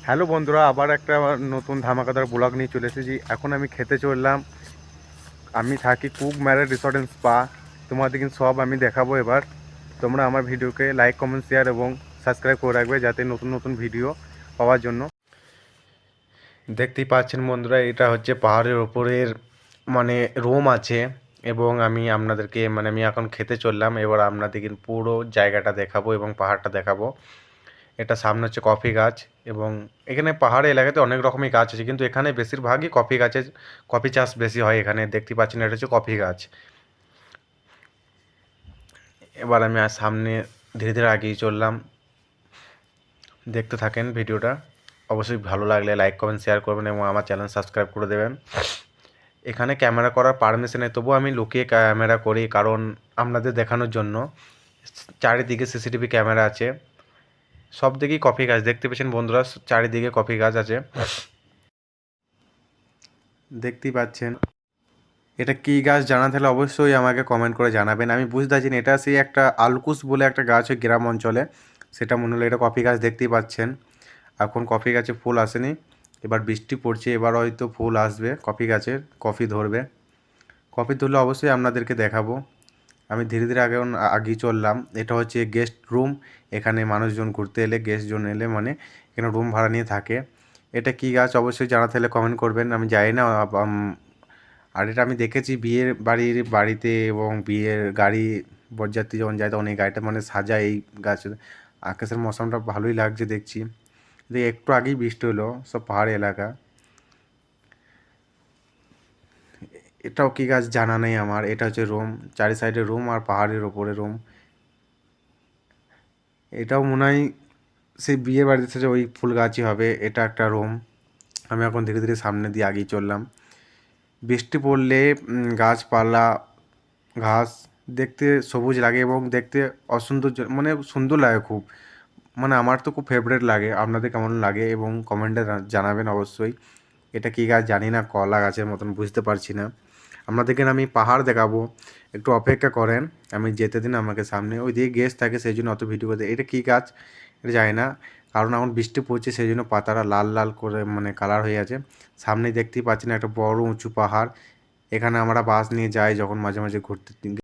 Hello বন্ধুরা, আবার একটা নতুন ধামাকাদার ব্লগ নিয়ে চলে এসেছি। এখন আমি খেতে চললাম। আমি থাকি cook married resort and spa. তোমাদের কিন্তু সব আমি দেখাবো এবার। তোমরা আমার ভিডিওকে লাইক, কমেন্ট, শেয়ার এবং সাবস্ক্রাইব করে রাখবে, যাতে নতুন নতুন ভিডিও পাওয়ার জন্য। দেখতেই পাচ্ছেন বন্ধুরা, এটা হচ্ছে পাহাড়ের ওপরের মানে রুম আছে। এবং আমি এখন খেতে চললাম। এবার আপনাদেরকে পুরো জায়গাটা দেখাবো এবং পাহাড়টা দেখাবো। এটা সামনে হচ্ছে কফি গাছ। এবং এখানে পাহাড়ি এলাকাতে অনেক রকমই গাছ আছে, কিন্তু এখানে বেশিরভাগই কফি চাষ বেশি হয়। এখানে দেখতে পাচ্ছেন, এটা হচ্ছে কফি গাছ। এবার আমি আর সামনে ধীরে ধীরে এগিয়ে চললাম। দেখতে থাকেন ভিডিওটা। অবশ্যই ভালো লাগলে লাইক, কমেন্ট, শেয়ার করবেন এবং আমার চ্যানেল সাবস্ক্রাইব করে দেবেন। এখানে ক্যামেরা করার পারমিশন নেই, তবুও আমি লুকিয়ে ক্যামেরা করি, কারণ আপনাদের দেখানোর জন্য। চারিদিকে সিসিটিভি ক্যামেরা আছে। সব দিকেই কফি গাছ দেখতে পেয়েছেন বন্ধুরা, চারিদিকে কফি গাছ আছে দেখতেই পাচ্ছেন। এটা কী গাছ জানা থাকলে অবশ্যই আমাকে কমেন্ট করে জানাবেন। আমি বুঝতে পারছি না, এটা সেই একটা আলকুস বলে একটা গাছ হয় গ্রাম অঞ্চলে, সেটা মনে হলো। এটা কফি গাছ দেখতেই পাচ্ছেন। এখন কফি গাছে ফুল আসেনি, এবার বৃষ্টি পড়ছে, এবার হয়তো ফুল আসবে কফি গাছের, কফি ধরবে। কফি ধরলে অবশ্যই আপনাদেরকে দেখাবো। আমি ধীরে ধীরে আগিয়ে চললাম। এটা হচ্ছে গেস্ট রুম। এখানে মানুষজন ঘুরতে এলে, গেস্টজন এলে মানে এখানে রুম ভাড়া নিয়ে থাকে। এটা কী গাছ অবশ্যই জানা থাকলে কমেন্ট করবেন, আমি জানি না। আর এটা আমি দেখেছি বাড়িতে এবং বিয়ের গাড়ি, বরযাত্রী যখন যায় তখন এই গাড়িটা মানে সাজায় এই গাছ। আকাশের মৌসমটা ভালোই লাগছে দেখছি। একটু আগেই বৃষ্টি হলো, সব পাহাড়ি এলাকা। এটাও কী গাছ জানা নেই আমার। এটা হচ্ছে রুম, চারি সাইডে রুম আর পাহাড়ের ওপরে রুম। এটাও মনে হয় সেই বিয়ে বাড়িতে যে ওই ফুল গাছই হবে। এটা একটা রুম। আমি এখন ধীরে ধীরে সামনে দিয়ে আগিয়ে চললাম। বৃষ্টি পড়লে গাছপালা, ঘাস দেখতে সবুজ লাগে এবং দেখতে অসুন্দর মানে সুন্দর লাগে খুব। মানে আমার তো খুব ফেভারিট লাগে। আপনাদের কেমন লাগে এবং কমেন্টে জানাবেন অবশ্যই। এটা কী গাছ জানি না, কলা গাছের মতন, বুঝতে পারছি না। আপনাদেরকে আমি পাহাড় দেখাবো, একটু অপেক্ষা করেন। আমি যেতে দিন আমাকে সামনে। ওই দিকে গেস্ট থাকে, সেই জন্য অত ভিডিও করতে। এটা কী গাছ এটা জানি না, কারণ এখন বৃষ্টি পড়ছে সেই জন্য পাতাটা লাল লাল করে মানে কালার হয়ে আছে। সামনে দেখতেই পাচ্ছেন একটা বড় উঁচু পাহাড়। এখানে আমরা বাস নিয়ে যাই যখন মাঝে মাঝে ঘুরতে।